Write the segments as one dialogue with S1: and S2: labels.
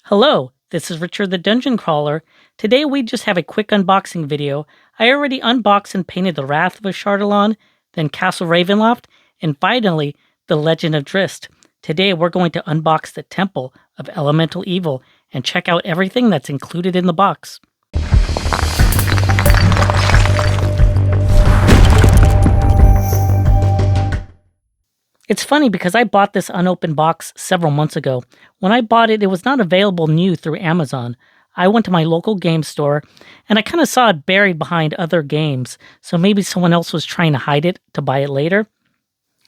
S1: Hello, this is Richard the Dungeon Crawler. Today we just have a quick unboxing video. I already unboxed and painted the Wrath of Ashardalon, then Castle Ravenloft, and finally the Legend of Drizzt. Today we're going to unbox the Temple of Elemental Evil and check out everything that's included in the box. It's funny because I bought this unopened box several months ago. When I bought it, it was not available new through Amazon. I went to my local game store and I kind of saw it buried behind other games, so maybe someone else was trying to hide it to buy it later.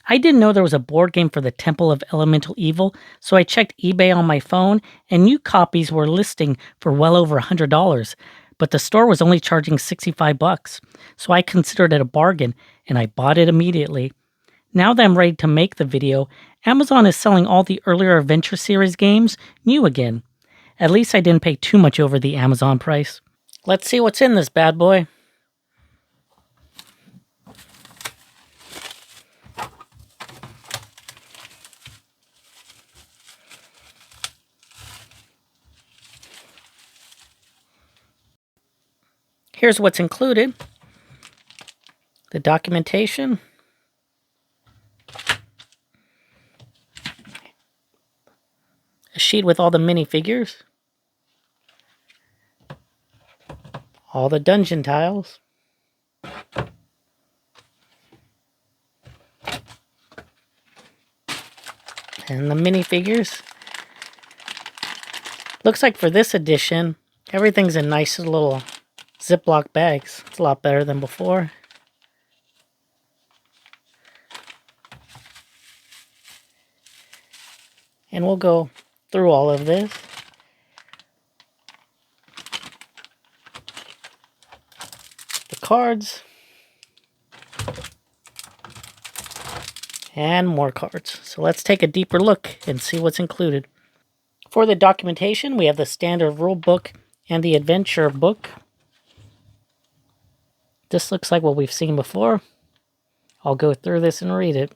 S1: I didn't know there was a board game for the Temple of Elemental Evil, so I checked eBay on my phone and new copies were listing for well over $100, but the store was only charging $65, so I considered it a bargain and I bought it immediately. Now that I'm ready to make the video, Amazon is selling all the earlier Adventure Series games new again. At least I didn't pay too much over the Amazon price. Let's see what's in this bad boy. Here's what's included. The documentation. A sheet with all the minifigures. All the dungeon tiles. And the minifigures. Looks like for this edition, everything's in nice little Ziploc bags. It's a lot better than before. And we'll go through all of this. The cards. And more cards. So let's take a deeper look and see what's included. For the documentation, we have the standard rule book and the adventure book. This looks like what we've seen before. I'll go through this and read it.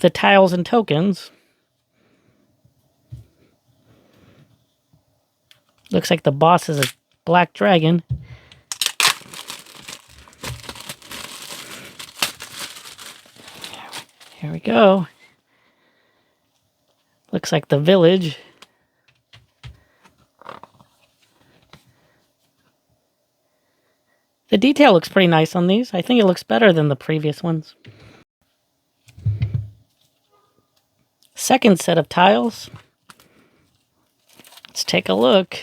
S1: The tiles and tokens. Looks like the boss is a black dragon. Here we go. Looks like the village. The detail looks pretty nice on these. I think it looks better than the previous ones. Second set of tiles. Let's take a look.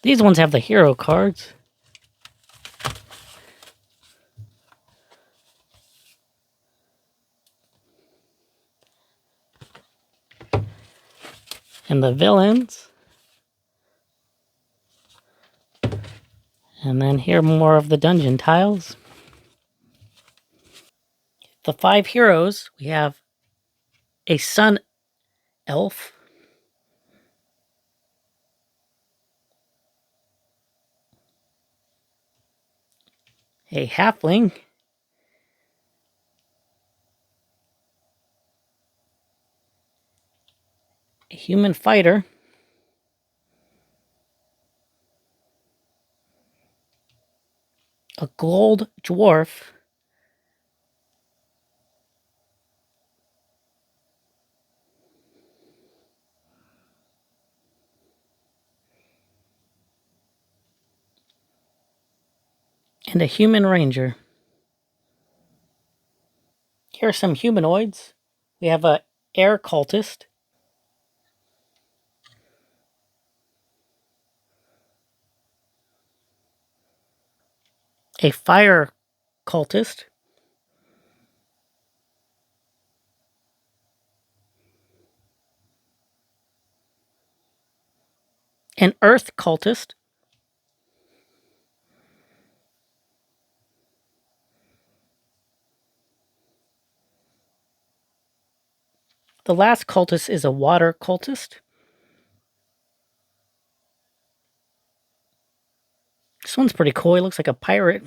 S1: These ones have the hero cards. And the villains. And then here more of the dungeon tiles. The 5 heroes, we have a sun elf, a halfling, a human fighter, a gold dwarf, and a human ranger. Here are some humanoids. We have a air cultist, a fire cultist, an earth cultist, the last cultist is a water cultist, This one's pretty cool. He looks like a pirate.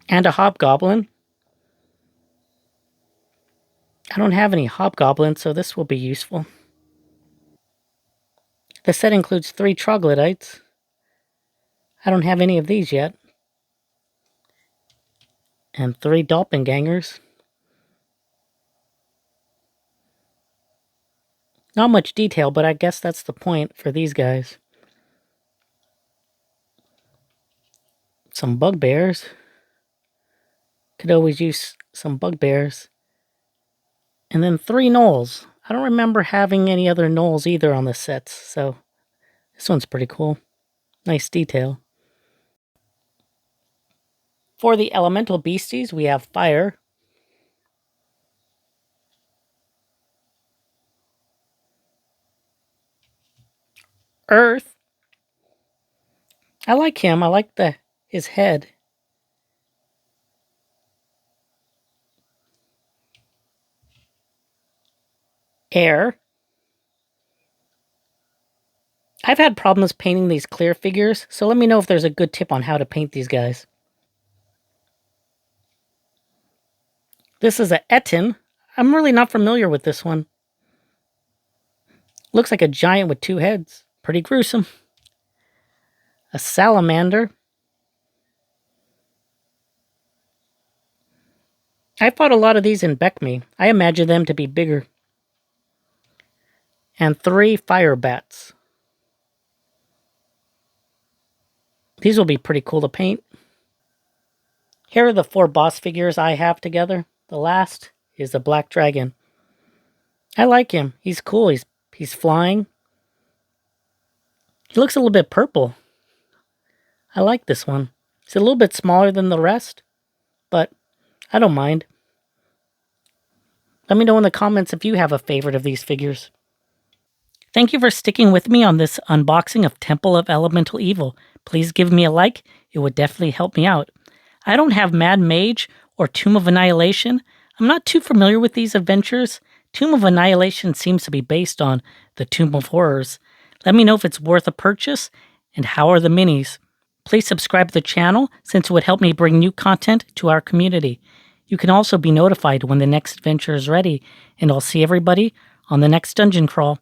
S1: And a hobgoblin. I don't have any hobgoblins, so this will be useful. The set includes 3 troglodytes. I don't have any of these yet. And 3 doppelgangers. Not much detail, but I guess that's the point for these guys. Some bugbears. Could always use some bugbears. And then 3 gnolls. I don't remember having any other gnolls either on the sets, so this one's pretty cool. Nice detail. For the elemental beasties, we have fire, earth. I like him. I like his head. Air. I've had problems painting these clear figures, so let me know if there's a good tip on how to paint these guys. This is a Etin. I'm really not familiar with this one. Looks like a giant with 2 heads. Pretty gruesome. A salamander. I fought a lot of these in Beckme. I imagine them to be bigger. And 3 fire bats. These will be pretty cool to paint. Here are the 4 boss figures I have together. The last is the black dragon. I like him. He's cool. He's flying. He looks a little bit purple. I like this one. He's a little bit smaller than the rest, but I don't mind. Let me know in the comments if you have a favorite of these figures. Thank you for sticking with me on this unboxing of Temple of Elemental Evil. Please give me a like. It would definitely help me out. I don't have Mad Mage or Tomb of Annihilation. I'm not too familiar with these adventures. Tomb of Annihilation seems to be based on the Tomb of Horrors. Let me know if it's worth a purchase, and how are the minis. Please subscribe to the channel since it would help me bring new content to our community. You can also be notified when the next adventure is ready, and I'll see everybody on the next dungeon crawl.